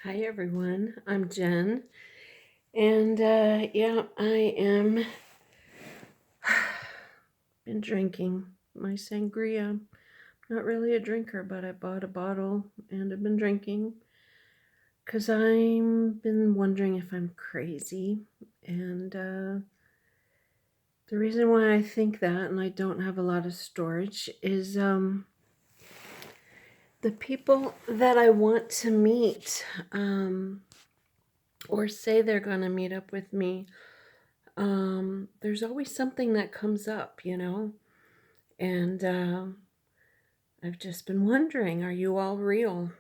Hi everyone, I'm Jen, and yeah, I am been drinking my sangria. Not really a drinker, but I bought a bottle and I've been drinking because I've been wondering if I'm crazy, and the reason why I think that, and I don't have a lot of storage, is the people that I want to meet, or say they're gonna meet up with me. There's always something that comes up, and I've just been wondering, are you all real?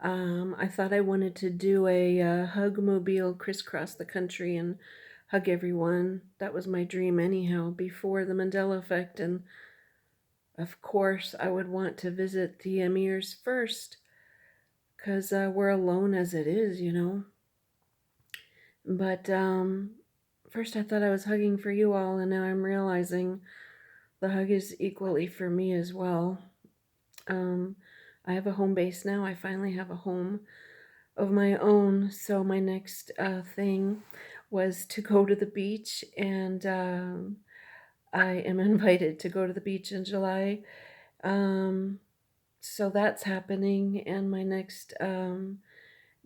I thought I wanted to do a hug-mobile crisscross the country and hug everyone. That was my dream, anyhow, before the Mandela effect. And of course, I would want to visit the emirs first because we're alone as it is. But first, I thought I was hugging for you all, and now I'm realizing the hug is equally for me as well. Um, I have a home base now. I finally have a home of my own. So my next thing was to go to the beach, and I am invited to go to the beach in July. Um, so that's happening, and my next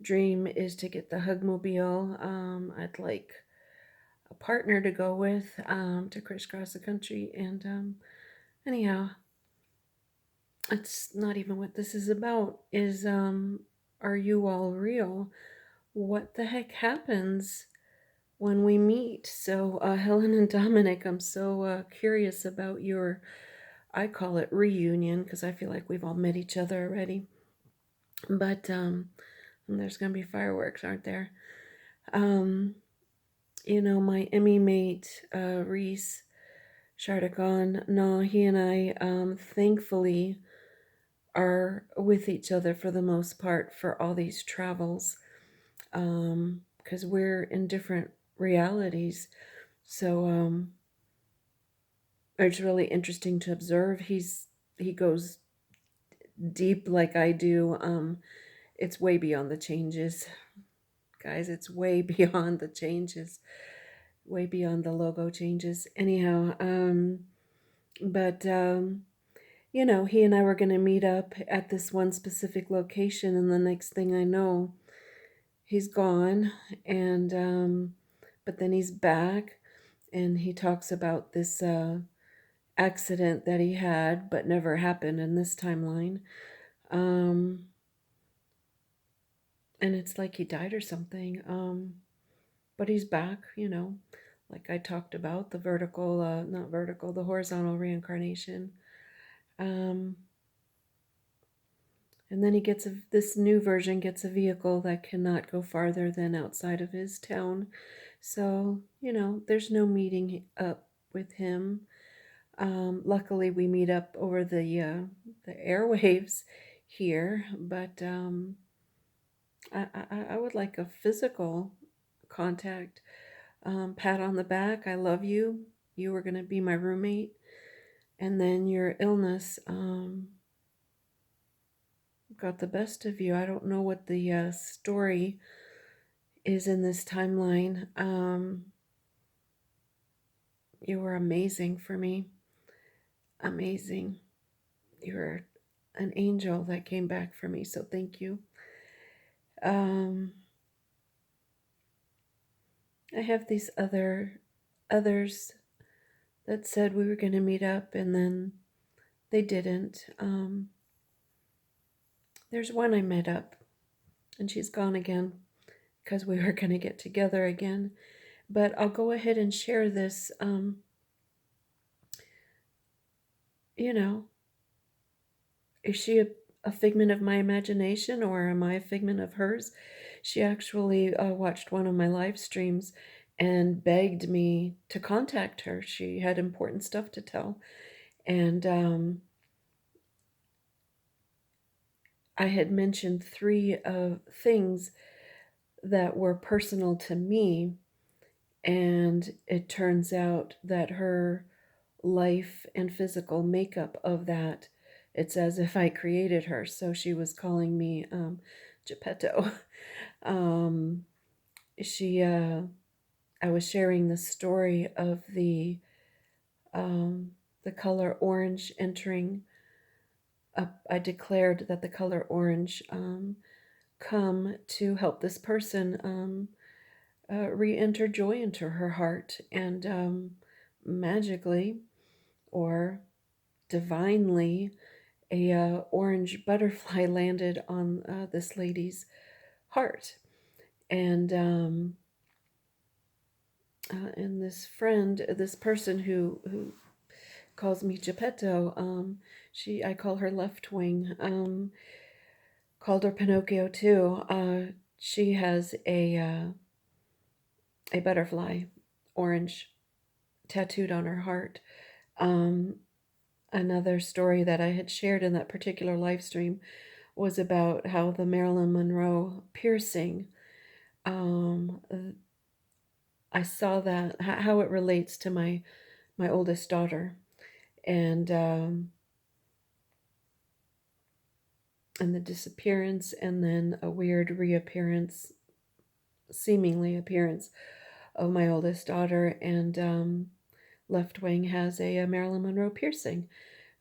dream is to get the Hugmobile. I'd like a partner to go with to crisscross the country, and anyhow, it's not even what this is about. Is are you all real? What the heck happens when we meet? So Helen and Dominic, I'm so curious about your, I call it reunion because I feel like we've all met each other already, but there's gonna be fireworks, aren't there? um my Emmy mate, Reese Chardagon, no, he and I thankfully are with each other for the most part for all these travels, because we're in different realities. So it's really interesting to observe. He goes deep like I do. It's way beyond the changes, guys. It's way beyond the changes, way beyond the logo changes. Anyhow, but he and I were going to meet up at this one specific location, and the next thing I know, he's gone. And but then he's back, and he talks about this accident that he had but never happened in this timeline. um and it's like he died or something. But he's back, like I talked about the vertical, not vertical, the horizontal reincarnation. um and then he gets this new version gets a vehicle that cannot go farther than outside of his town. So there's no meeting up with him. Luckily, we meet up over the airwaves here, but I would like a physical contact, pat on the back. I love you. You were going to be my roommate, and then your illness got the best of you. I don't know what the story is in this timeline. You were amazing for me. Amazing. You were an angel that came back for me. So thank you. Um, I have these others that said we were going to meet up, and then they didn't. There's one I met up, and she's gone again because we were going to get together again. But I'll go ahead and share this. You know, is she a figment of my imagination, or am I a figment of hers? She actually watched one of my live streams and begged me to contact her. She had important stuff to tell. And I had mentioned three things that were personal to me. And it turns out that her life and physical makeup of that it's as if I created her. So she was calling me Geppetto. um, she, I was sharing the story of um, the color orange entering up. I declared that the color orange come to help this person re-enter joy into her heart, and magically or divinely, a orange butterfly landed on this lady's heart, and this friend, this person who calls me Geppetto, I call her Left Wing, called her Pinocchio too. She has a butterfly, orange, tattooed on her heart. Um, Another story that I had shared in that particular live stream was about how the Marilyn Monroe piercing. Um, I saw that how it relates to my oldest daughter, and and the disappearance, and then a weird reappearance, seemingly appearance of my oldest daughter, and Left Wing has a Marilyn Monroe piercing,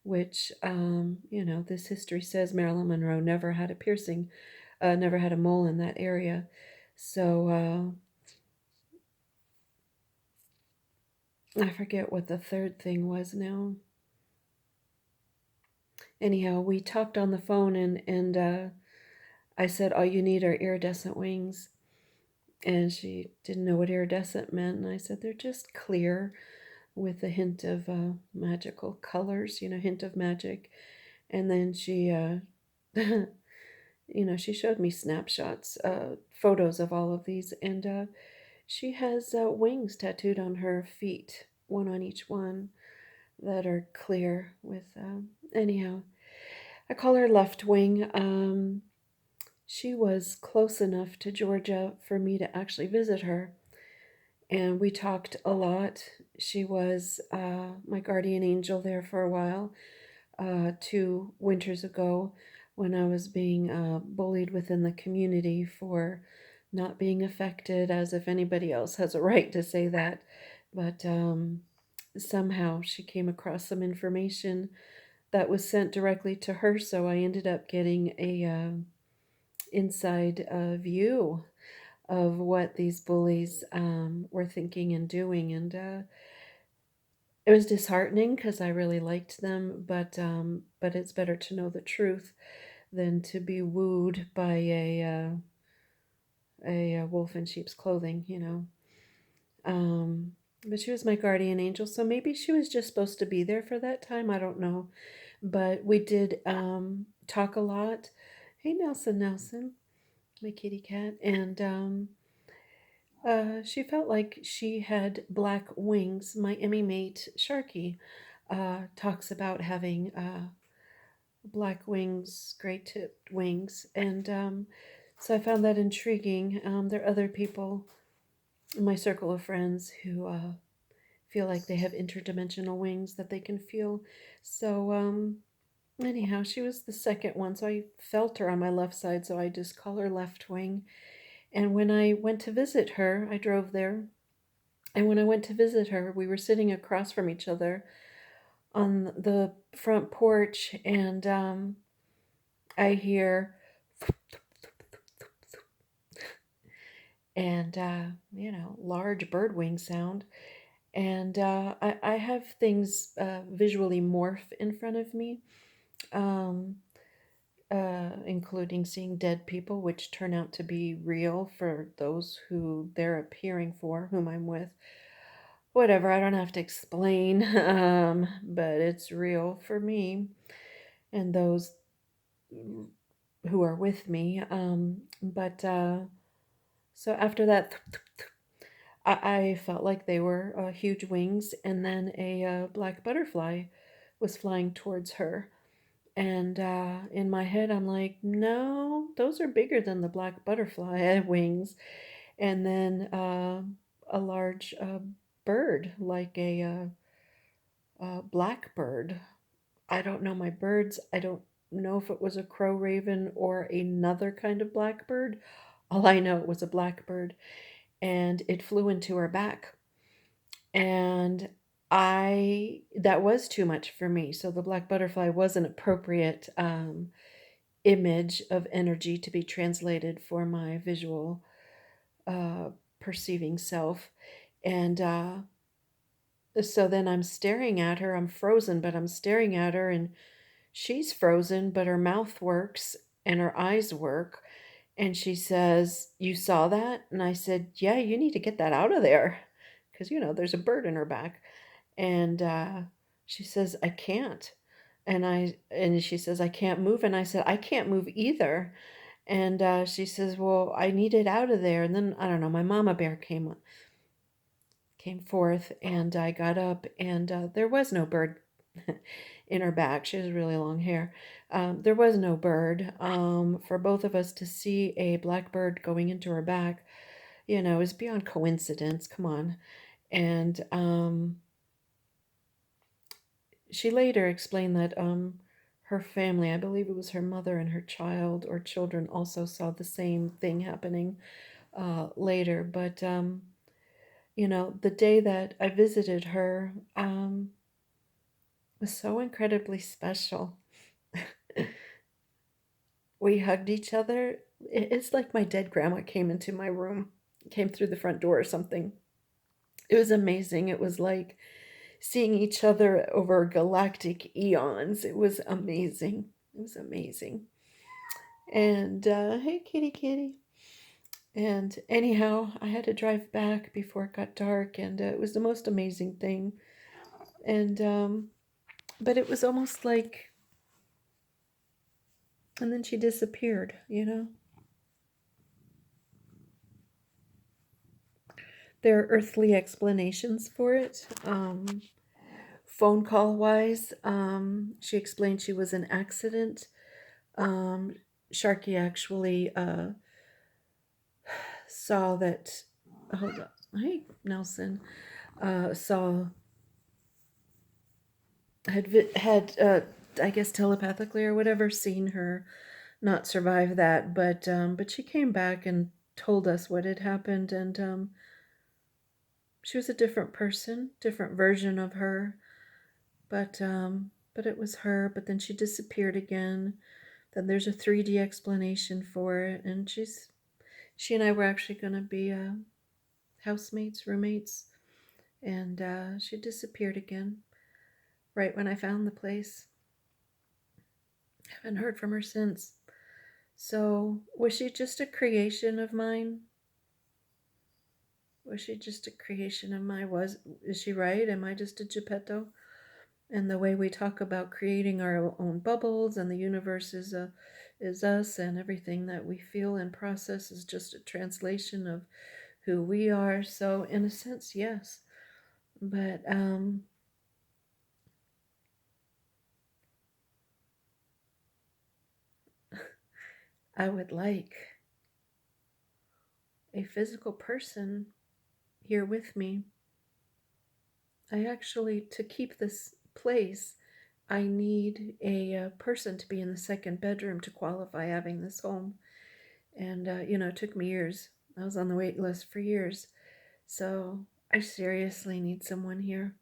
which, this history says Marilyn Monroe never had a piercing, never had a mole in that area. So I forget what the third thing was now. Anyhow, we talked on the phone, and I said, all you need are iridescent wings. And she didn't know what iridescent meant. And I said, they're just clear with a hint of magical colors, hint of magic. And then she, she showed me snapshots, photos of all of these. And she has wings tattooed on her feet, one on each one, that are clear with, anyhow, I call her Left Wing. She was close enough to Georgia for me to actually visit her, and we talked a lot. She was my guardian angel there for a while, 2 winters ago, when I was being bullied within the community for not being affected, as if anybody else has a right to say that. But somehow she came across some information that was sent directly to her, so I ended up getting a inside view of what these bullies were thinking and doing, and it was disheartening because I really liked them, but it's better to know the truth than to be wooed by a wolf in sheep's clothing, But she was my guardian angel, so maybe she was just supposed to be there for that time. I don't know, but we did talk a lot. Hey, Nelson, my kitty cat, and she felt like she had black wings. My Emmy mate, Sharky, talks about having black wings, gray tipped wings. And so I found that intriguing. There are other people in my circle of friends who feel like they have interdimensional wings that they can feel. So, anyhow, she was the second one. So I felt her on my left side. So I just call her Left Wing. And when I went to visit her, I drove there. And when I went to visit her, we were sitting across from each other on the front porch, and I hear, and large bird wing sound, and I have things visually morph in front of me, um, including seeing dead people, which turn out to be real for those who they're appearing for, whom I'm with. Whatever, I don't have to explain, but it's real for me and those who are with me. But so after that, I felt like they were huge wings, and then a black butterfly was flying towards her. And in my head, I'm like, no, those are bigger than the black butterfly wings. And then a large bird, like a blackbird, I don't know my birds. I don't know if it was a crow raven or another kind of blackbird. All I know it was a blackbird, and it flew into her back. And that was too much for me. So the black butterfly was an appropriate image of energy to be translated for my visual uh, perceiving self. And so then I'm staring at her. I'm frozen, but I'm staring at her, and she's frozen, but her mouth works and her eyes work. And she says, "You saw that?" And I said, "Yeah, you need to get that out of there." Because, there's a bird in her back. And she says, "I can't." And she says, "I can't move." And I said, "I can't move either." And she says, "Well, I need it out of there." And then, I don't know, my mama bear came forth, and I got up, and there was no bird in her back. She has really long hair. There was no bird. For both of us to see a black bird going into her back, is beyond coincidence. Come on. And she later explained that her family, I believe it was her mother and her child or children, also saw the same thing happening later. But the day that I visited her was so incredibly special. We hugged each other. It's like my dead grandma came into my room, came through the front door or something. It was amazing. It was like seeing each other over galactic eons. It was amazing. It was amazing. And hey, kitty, kitty. And anyhow, I had to drive back before it got dark, and it was the most amazing thing. And but it was almost like, and then she disappeared. There are earthly explanations for it. Phone call wise, she explained she was an accident. Um, Sharky actually saw that. Hold on. Hey, Nelson. Saw had I guess telepathically or whatever seen her not survive that, but she came back and told us what had happened, and she was a different person, different version of her, but it was her. But then she disappeared again. Then there's a 3D explanation for it, and she and I were actually going to be housemates, roommates, and she disappeared again right when I found the place. Haven't heard from her since. So, was she just a creation of mine? Was she just a creation of mine? Is she right? Am I just a Geppetto? And the way we talk about creating our own bubbles, and the universe is us, and everything that we feel and process is just a translation of who we are. So, in a sense, yes. But I would like a physical person here with me. I actually, to keep this place, I need a person to be in the second bedroom to qualify having this home. And, it took me years. I was on the wait list for years. So I seriously need someone here.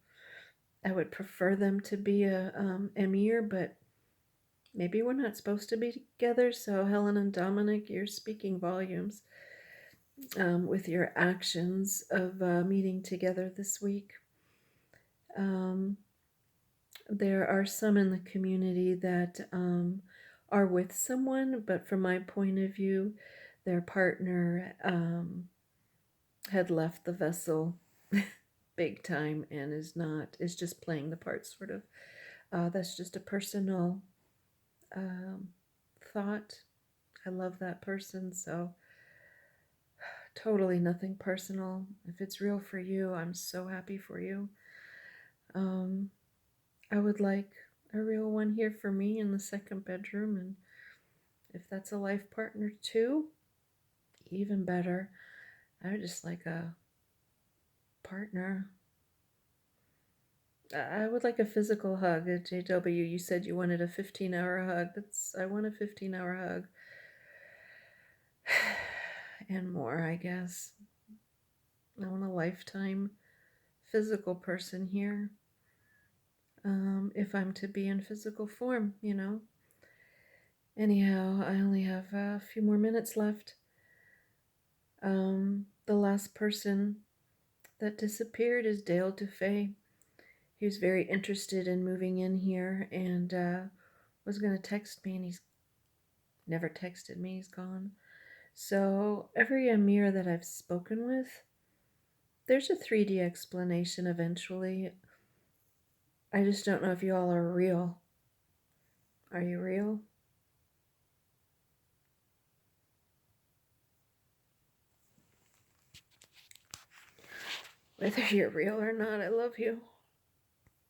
I would prefer them to be a emir, but maybe we're not supposed to be together. So, Helen and Dominic, you're speaking volumes with your actions of meeting together this week. Um, there are some in the community that are with someone, but from my point of view, their partner had left the vessel big time and is just playing the part, sort of. That's just a personal um, thought. I love that person, so totally nothing personal. If it's real for you, I'm so happy for you. Um, I would like a real one here for me in the second bedroom, and if that's a life partner too, even better. I would just like a partner. I would like a physical hug. JW, you said you wanted a 15-hour hug. I want a 15-hour hug. And more, I guess. I want a lifetime physical person here. If I'm to be in physical form, you know. Anyhow, I only have a few more minutes left. The last person that disappeared is Dale Dufay. He was very interested in moving in here and was going to text me, and he's never texted me. He's gone. So every Amir that I've spoken with, there's a 3D explanation eventually. I just don't know if you all are real. Are you real? Whether you're real or not, I love you.